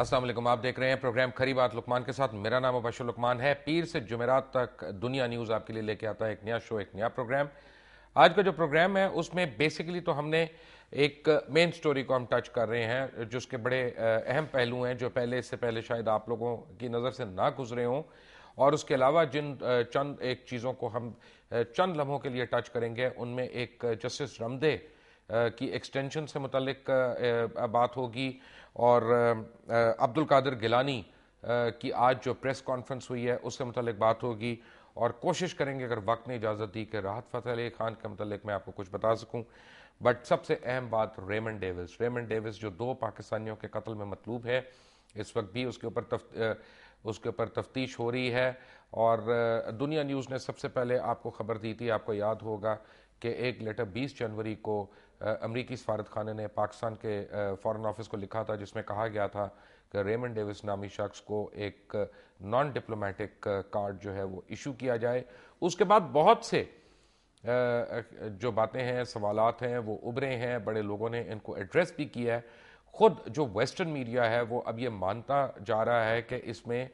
अस्सलाम वालेकुम। आप देख रहे हैं प्रोग्राम खरी बात लुकमान के साथ। मेरा नाम मुबशर लुकमान है। पीर से जुमेरात तक दुनिया न्यूज़ आपके लिए लेके आता है एक नया शो, एक नया प्रोग्राम। आज का जो प्रोग्राम है उसमें बेसिकली तो हमने एक मेन स्टोरी को हम टच कर रहे हैं, जिसके बड़े अहम पहलू हैं जो इससे पहले शायद आप लोगों की नज़र से ना गुजरे हों, और उसके अलावा जिन चंद एक चीज़ों को हम चंद लम्हों के लिए टच करेंगे, उनमें एक जस्टिस रमदे की एक्सटेंशन से मुतल्लिक बात होगी, और अब्दुल कादिर गिलानी की आज जो प्रेस कॉन्फ्रेंस हुई है उससे मुतल्लिक बात होगी, और कोशिश करेंगे अगर वक्त ने इजाज़त दी कि राहत फ़तेह अली खान के मुतल्लिक मैं आपको कुछ बता सकूं। बट सबसे अहम बात रेमंड डेविस जो 2 पाकिस्तानियों के कत्ल में मतलूब है, इस वक्त भी उसके ऊपर तफ्तीश हो रही है। और दुनिया न्यूज़ ने सबसे पहले आपको खबर दी थी, आपको याद होगा कि एक लेटर 20 जनवरी को अमरीकी सफारत खाने ने पाकिस्तान के फॉरेन ऑफिस को लिखा था, जिसमें कहा गया था कि रेमंड डेविस नामी शख्स को एक नॉन डिप्लोमेटिक कार्ड जो है वो इशू किया जाए। उसके बाद बहुत से जो बातें हैं, सवालात हैं, वो उभरे हैं, बड़े लोगों ने इनको एड्रेस भी किया है। खुद जो वेस्टर्न मीडिया है वो अब ये मानता जा रहा है कि इसमें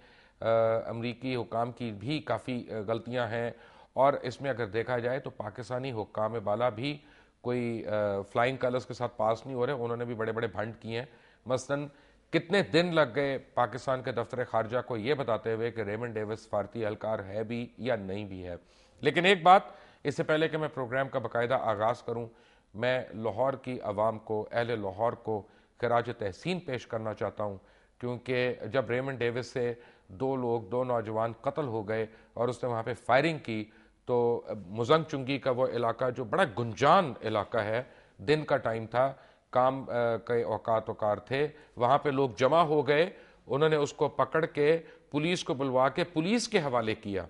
अमरीकी हुकाम की भी काफ़ी गलतियां हैं, और इसमें अगर देखा जाए तो पाकिस्तानी हुकाम बाला भी कोई फ्लाइंग कलर्स के साथ पास नहीं हो रहे। उन्होंने भी बड़े बड़े भंड किए हैं। मसलन कितने दिन लग गए पाकिस्तान के दफ्तर खारजा को यह बताते हुए कि रेमंड डेविस भारतीय एहलकार है भी या नहीं भी है। लेकिन एक बात, इससे पहले कि मैं प्रोग्राम का बाकायदा आगाज़ करूं, मैं लाहौर की आवाम को, अहले लाहौर को खराज तहसीन पेश करना चाहता हूं, क्योंकि जब रेमंड डेविस से 2 नौजवान कत्ल हो गए और उसने वहाँ पे फायरिंग की, तो मुजंग चुंगी का वो इलाका जो बड़ा गुंजान इलाका है, दिन का टाइम था, काम के औकात थे, वहाँ पे लोग जमा हो गए। उन्होंने उसको पकड़ के पुलिस को बुलवा के पुलिस के हवाले किया।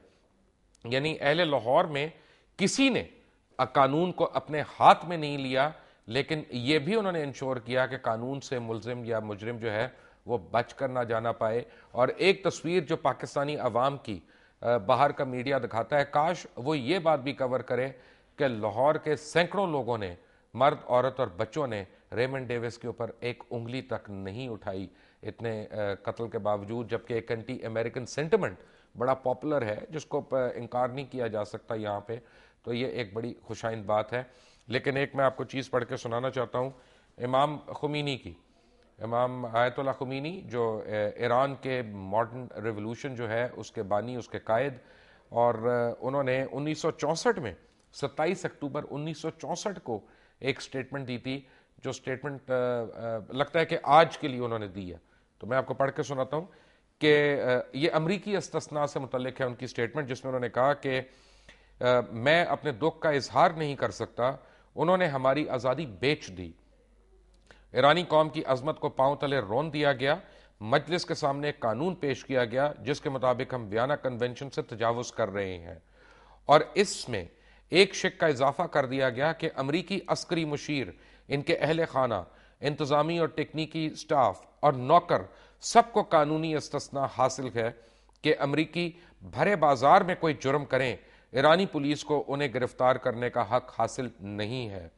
यानी अहले लाहौर में किसी ने कानून को अपने हाथ में नहीं लिया, लेकिन यह भी उन्होंने इंश्योर किया कि कानून से मुलजिम या मुजरिम जो है वो बच कर ना जाना पाए। और एक तस्वीर जो पाकिस्तानी अवाम की बाहर का मीडिया दिखाता है, काश वो ये बात भी कवर करे कि लाहौर के सैकड़ों लोगों ने, मर्द, औरत और बच्चों ने रेमंड डेविस के ऊपर एक उंगली तक नहीं उठाई इतने कत्ल के बावजूद, जबकि एक एंटी अमेरिकन सेंटिमेंट बड़ा पॉपुलर है जिसको इनकार नहीं किया जा सकता यहाँ पे। तो ये एक बड़ी खुशाइंद बात है। लेकिन एक मैं आपको चीज़ पढ़ के सुनाना चाहता हूँ इमाम खुमीनी की। इमाम आयतुल्लाह खुमीनी जो ईरान के मॉडर्न रिवोल्यूशन जो है उसके बानी, उसके कायद, और उन्होंने 1964 में 27 अक्टूबर 1964 को एक स्टेटमेंट दी थी, जो स्टेटमेंट लगता है कि आज के लिए उन्होंने दी है। तो मैं आपको पढ़ के सुनाता हूँ कि ये अमरीकी इस्तिस्ना से मुतल्लिक है उनकी स्टेटमेंट, जिसमें उन्होंने कहा कि मैं अपने दुख का इजहार नहीं कर सकता, उन्होंने हमारी आज़ादी बेच दी। ईरानी कौम की अजमत को पांव तले रोन दिया गया। मजलिस के सामने एक कानून पेश किया गया जिसके मुताबिक हम वियना कन्वेंशन से तजावुज कर रहे हैं, और इसमें एक शिक का इजाफा कर दिया गया कि अमरीकी अस्करी मुशीर, इनके अहले खाना, इंतजामी और टेक्निकी स्टाफ और नौकर सबको कानूनी इस्तिस्ना हासिल है कि अमरीकी भरे बाजार में कोई जुर्म करें, ईरानी पुलिस को उन्हें गिरफ्तार करने का हक हासिल नहीं है।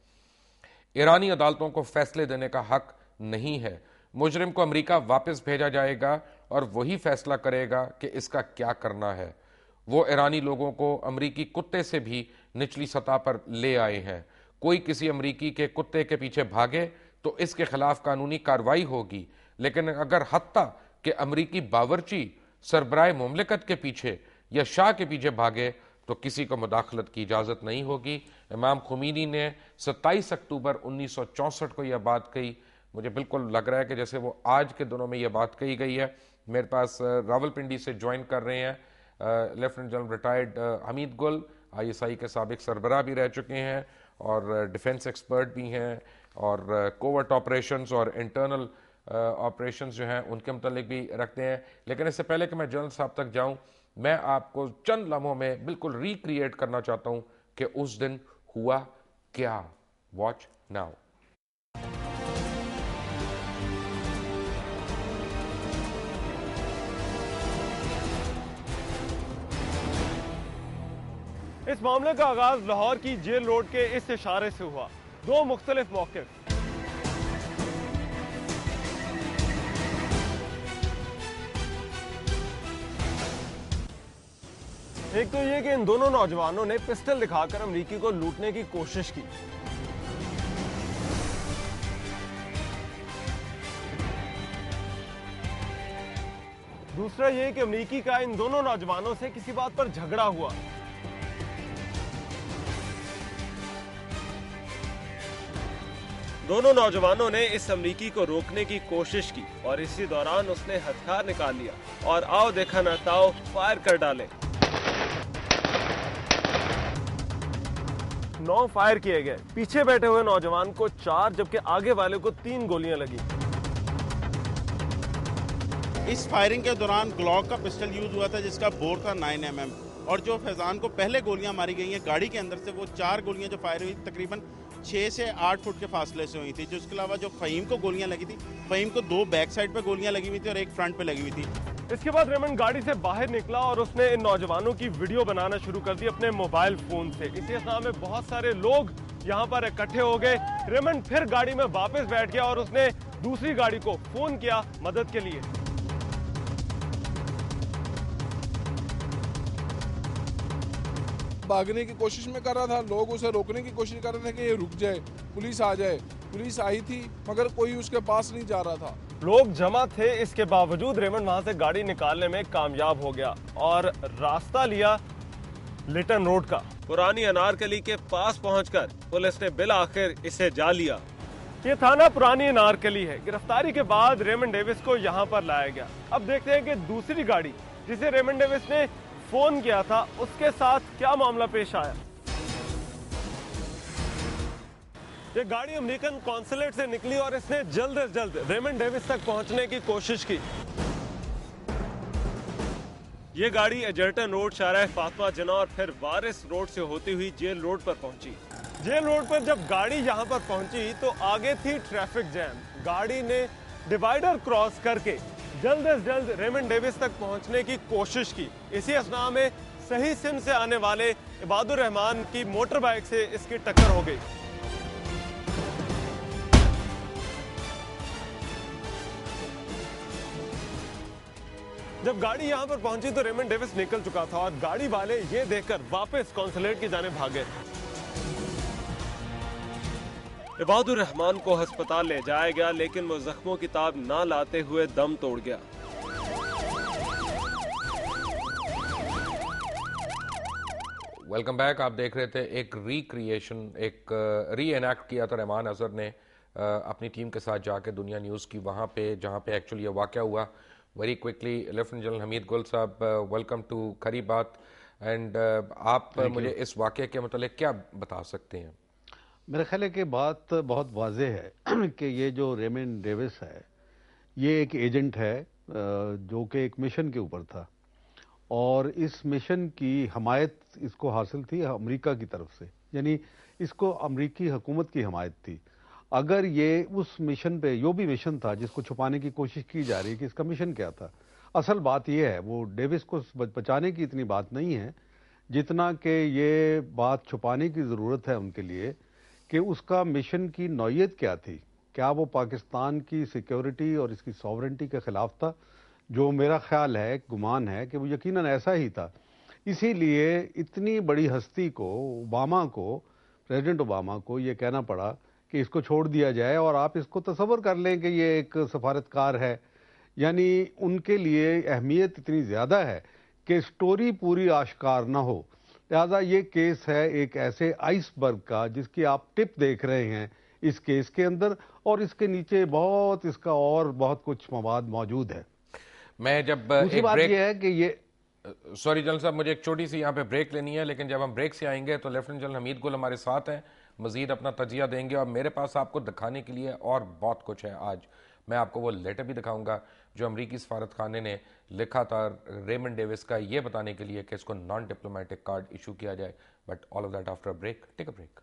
ईरानी अदालतों को फैसले देने का हक नहीं है। मुजरिम को अमेरिका वापस भेजा जाएगा और वही फैसला करेगा कि इसका क्या करना है। वो ईरानी लोगों को अमरीकी कुत्ते से भी निचली सतह पर ले आए हैं। कोई किसी अमरीकी के कुत्ते के पीछे भागे तो इसके खिलाफ कानूनी कार्रवाई होगी, लेकिन अगर हत्ता कि अमरीकी बावर्ची सरबराह मुमलिकत के पीछे या शाह के पीछे भागे तो किसी को मुदाखलत की इजाज़त नहीं होगी। इमाम खुमीनी ने 27 अक्टूबर 1964 को यह बात कही। मुझे बिल्कुल लग रहा है कि जैसे वो आज के दिनों में यह बात कही गई है। मेरे पास रावलपिंडी से ज्वाइन कर रहे हैं लेफ्टिनेंट जनरल रिटायर्ड हमीद गुल, ISI के साबिक सरबराह भी रह चुके हैं और डिफेंस एक्सपर्ट भी हैं, और कोवर्ट ऑपरेशंस और इंटरनल ऑपरेशंस जो हैं उनके मुतालिक भी रखते हैं। लेकिन इससे पहले कि मैं जनरल साहब तक जाऊं, मैं आपको चंद लम्हों में बिल्कुल रिक्रिएट करना चाहता हूं कि उस दिन हुआ क्या। Watch now. इस मामले का आगाज लाहौर की जेल रोड के इस इशारे से हुआ। 2 मुख्तलिफ मौके। एक तो ये कि इन दोनों नौजवानों ने पिस्टल दिखाकर अमेरिकी को लूटने की कोशिश की। दूसरा ये कि अमेरिकी का इन दोनों नौजवानों से किसी बात पर झगड़ा हुआ। दोनों नौजवानों ने इस अमरीकी को रोकने की कोशिश की और इसी दौरान उसने हथियार निकाल लिया और आओ देखा न ताओ फायर कर डाले। 9 फायर किए गए। पीछे बैठे हुए नौजवान को 4 जबकि आगे वाले को 3 गोलियां लगी। इस फायरिंग के दौरान ग्लॉक का पिस्टल यूज हुआ था जिसका बोर था 9mm और जो फैजान को पहले गोलियां मारी गई हैं गाड़ी के अंदर से, वो 4 गोलियां जो फायर हुई तकरीबन 6 से 8 फुट के फासले से हुई थी। जो इसके अलावा जो फ़हीम को गोलियां लगी थी, फ़हीम को 2 बैक साइड पे गोलियां लगी हुई थी और एक फ्रंट पे लगी हुई थी। इसके बाद रेमंड गाड़ी से बाहर निकला और उसने इन नौजवानों की वीडियो बनाना शुरू कर दी अपने मोबाइल फोन से। इसी अवस्था में बहुत सारे लोग यहाँ पर इकट्ठे हो गए। रेमंड फिर गाड़ी में वापस बैठ गया और उसने दूसरी गाड़ी को फोन किया मदद के लिए। भागने की कोशिश में कर रहा था, लोग उसे रोकने की कोशिश कर रहे थे कि ये रुक जाए, पुलिस आ जाए। पुलिस आई थी मगर कोई उसके पास नहीं जा रहा था। लोग जमा थे, इसके बावजूद रेमंड वहां से गाड़ी निकालने में कामयाब हो गया और रास्ता लिया लिटन रोड का। पुरानी अनारकली के पास पहुंचकर पुलिस ने बिल आखिर इसे जा लिया। ये थाना पुरानी अनारकली है। गिरफ्तारी के बाद रेमंड डेविस को यहाँ पर लाया गया। अब देखते हैं कि दूसरी गाड़ी जिसे रेमंड डेविस ने फोन किया था उसके साथ क्या मामला पेश आया। ये गाड़ी अमेरिकन कॉन्सुलेट से निकली और इसने जल्द से जल्द रेमंड डेविस तक पहुंचने की कोशिश की। ये गाड़ी एजर्टन रोड, शाहराह फातिमा जिन्ना और फिर वारिस रोड से होती हुई जेल रोड पर पहुंची। जेल रोड पर जब गाड़ी यहां पर पहुंची तो आगे थी ट्रैफिक जैम। गाड़ी ने डिवाइडर क्रॉस करके जल्द से जल्द रेमंड डेविस तक पहुंचने की कोशिश की। इसी असना में सही सिम से आने वाले इबादुर रहमान की मोटर बाइक से इसकी टक्कर हो गई। जब गाड़ी यहां पर पहुंची तो रेमंड डेविस निकल चुका था और गाड़ी वाले ये देखकर वापस कॉन्सुलेट की जाने भागे। इबादुर रहमान को अस्पताल ले जाया गया लेकिन वो जख्मों की ताब ना लाते हुए दम तोड़ गया। Welcome back. आप देख रहे थे एक रिक्रिएशन, एक री एनैक्ट किया था रहमान अजहर ने अपनी टीम के साथ जाके दुनिया न्यूज़ की, वहाँ पे जहाँ पे एक्चुअली ये वाक़या हुआ। Very quickly lieutenant general Hamid गुल साहब, वेलकम टू खरी बात। एंड आप मुझे इस वाक़े के मतलब क्या बता सकते हैं? मेरा ख्याल है कि बात बहुत वाज़ेह है कि ये जो रेमंड डेविस है ये एक एजेंट है जो कि एक मिशन के ऊपर था और इस मिशन की हमायत इसको हासिल थी अमेरिका की तरफ से, यानी इसको अमेरिकी हुकूमत की हमायत थी। अगर ये उस मिशन पे, जो भी मिशन था जिसको छुपाने की कोशिश की जा रही है कि इसका मिशन क्या था, असल बात यह है वो डेविस को बचाने की इतनी बात नहीं है जितना कि ये बात छुपाने की ज़रूरत है उनके लिए कि उसका मिशन की नौयत क्या थी। क्या वो पाकिस्तान की सिक्योरिटी और इसकी सॉवरेंटी के ख़िलाफ़ था, जो मेरा ख्याल है, गुमान है कि वो यकीनन ऐसा ही था। इसीलिए इतनी बड़ी हस्ती को, ओबामा को, प्रेसिडेंट ओबामा को ये कहना पड़ा कि इसको छोड़ दिया जाए। और आप इसको तसव्वुर कर लें कि ये एक सफारतकार है, यानी उनके लिए अहमियत इतनी ज़्यादा है कि स्टोरी पूरी आश्कार ना हो। लिहाजा ये केस है एक ऐसे आइसबर्ग का जिसकी आप टिप देख रहे हैं इस केस के अंदर, और इसके नीचे बहुत इसका और बहुत कुछ मवाद मौजूद है। मैं जब दूसरी बात यह है कि ये सॉरी जनरल साहब, मुझे एक छोटी सी यहाँ पे ब्रेक लेनी है, लेकिन जब हम ब्रेक से आएंगे तो लेफ्टिनेंट जनरल हमीद गुल हमारे साथ हैं, मजीद अपना तजिया देंगे और मेरे पास आपको दिखाने के लिए और बहुत कुछ है। आज मैं आपको वो लेटर भी दिखाऊंगा जो अमरीकी सफारत खाने ने लिखा था रेमंड डेविस का, ये बताने के लिए कि इसको नॉन डिप्लोमेटिक कार्ड इशू किया जाए। But all of that after a break. Take a break.